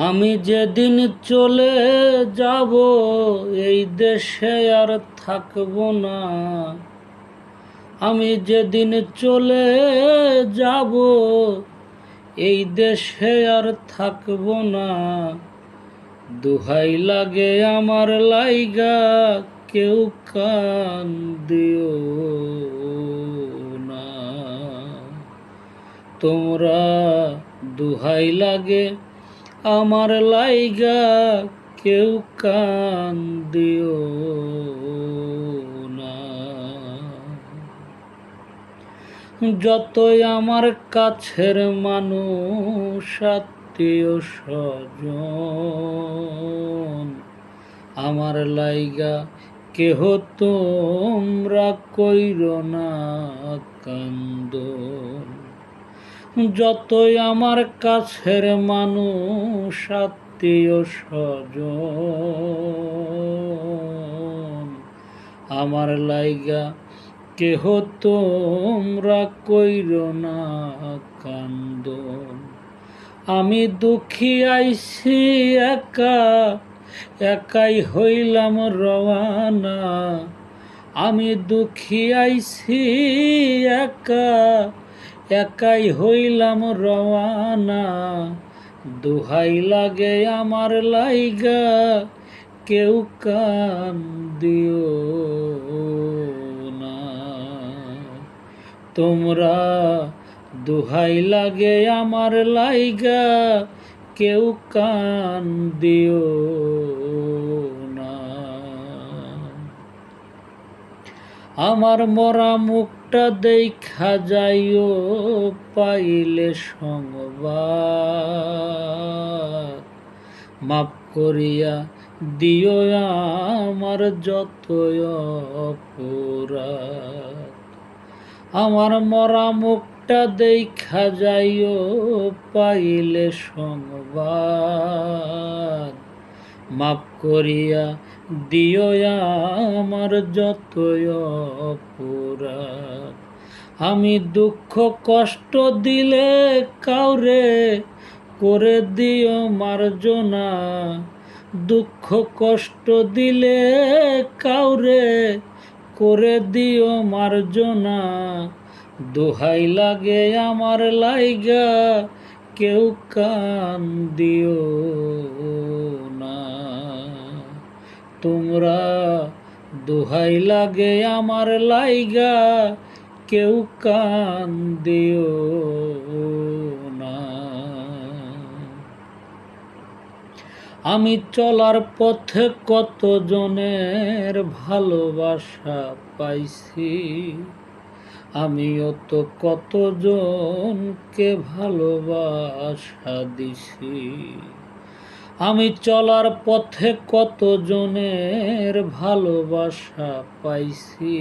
আমি যেদিন চলে যাব এই দেশে আর থাকব না। আমি যেদিন চলে যাব এই দেশে আর থাকব না। দোহাই লাগে আমার লাইগা কেউ কান দিও না। তোমরা দোহাই লাগে আমার লাইগা কেউ কান দিও না। যতই আমার কাছের মানুষ আত্মীয় স্বজন আমার লাইগা কেহ তোমরা কইরো না কান্দন। যতই আমার কাছের মানুষ আত্মীয় স্বজন আমার লাইগা কেহ তোমরা কইরো না কান্দন। আমি দুঃখী আইছি একা, একাই হইলাম রওয়ানা। আমি দুঃখী আইছি একা, একাই হইলাম রওয়ানা। দোহাই লাগে আমার লাইগা কেউ কান দিও না। তোমরা দোহাই লাগে আমার লাইগা কেউ কান দিও না। আমার মরা মুখটা দেখা যাইও পাইলে সংবাদ। মাফ করিয়া দিও আমার যতই অপরাধ। আমার মরা মুখটা দেখা যাইও পাইলে সংবাদ। মাফ করিয়া দিও আমার যতই অপরাধ। আমি দুঃখ কষ্ট দিলে কাউরে করে দিও মার্জনা। দুঃখ কষ্ট দিলে কাউরে করে দিও মার্জনা। দোহাই লাগে আমার লাইগা কেউ কান দিও না। তোমরা দোহাই লাগে আমার লাইগা কেউ কান দিও না। আমি চলার পথে কত জনের ভালোবাসা পাইছি। আমিও তো কতজনকে ভালোবাসা দিছি। আমি চলার পথে কত জনের ভালোবাসা পাইছি।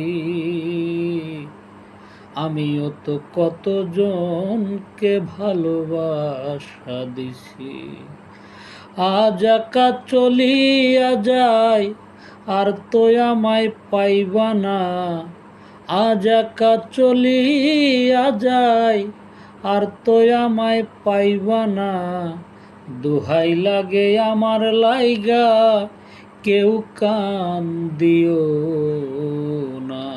আমিও তো কতজনকে ভালোবাসা দিছি। আজ একা চলিয়া যাই আর তো আমায় পাইবা না। আজ একা চলিয়া যাই আর তো আমায় পাইবা না। দোহাই লাগে আমার লাইগা কেউ কান দিও না।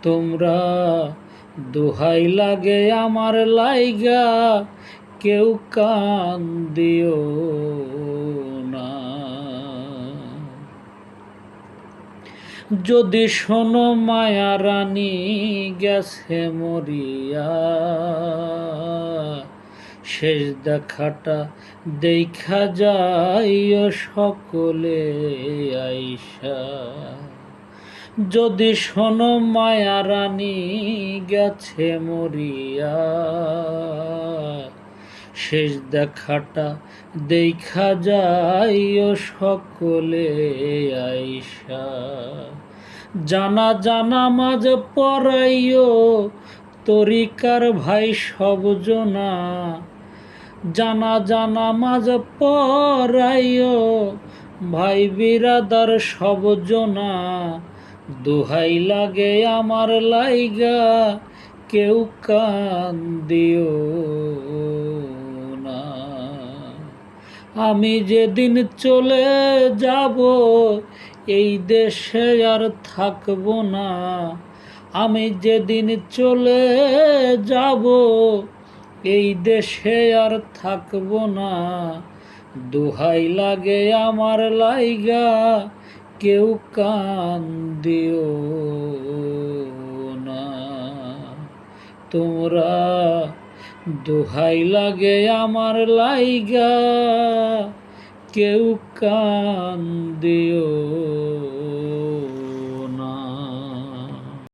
তোমরা দোহাই লাগে আমার লাইগা কেউ কান দিও না। যদি শোনো মায়া রানী গেছে মরিয়া, শেষ দেখাটা দেখা যাইও সকলে আইসা। যদি শোনো মায়া রানী গেছে মরিয়া, শেষ দেখাটা দেখা যাইও সকলে আইসা। জানা জানা মাঝে পড়াইও তরিকার ভাই সবজনা। জানা জানা মাঝে পড়াইও ভাই বিরাদার সবজনা। দোহাই লাগে আমার লাইগা কেউ কান দিও না। আমি যেদিন চলে যাব এই দেশে আর থাকবো না। আমি যেদিন চলে যাব এই দেশে আর থাকবো না। দোহাই লাগে আমার লাইগা কেউ কান্দিও না তোমরা। দোহাই লাগে আমার লাইগা কেউ কান্দিও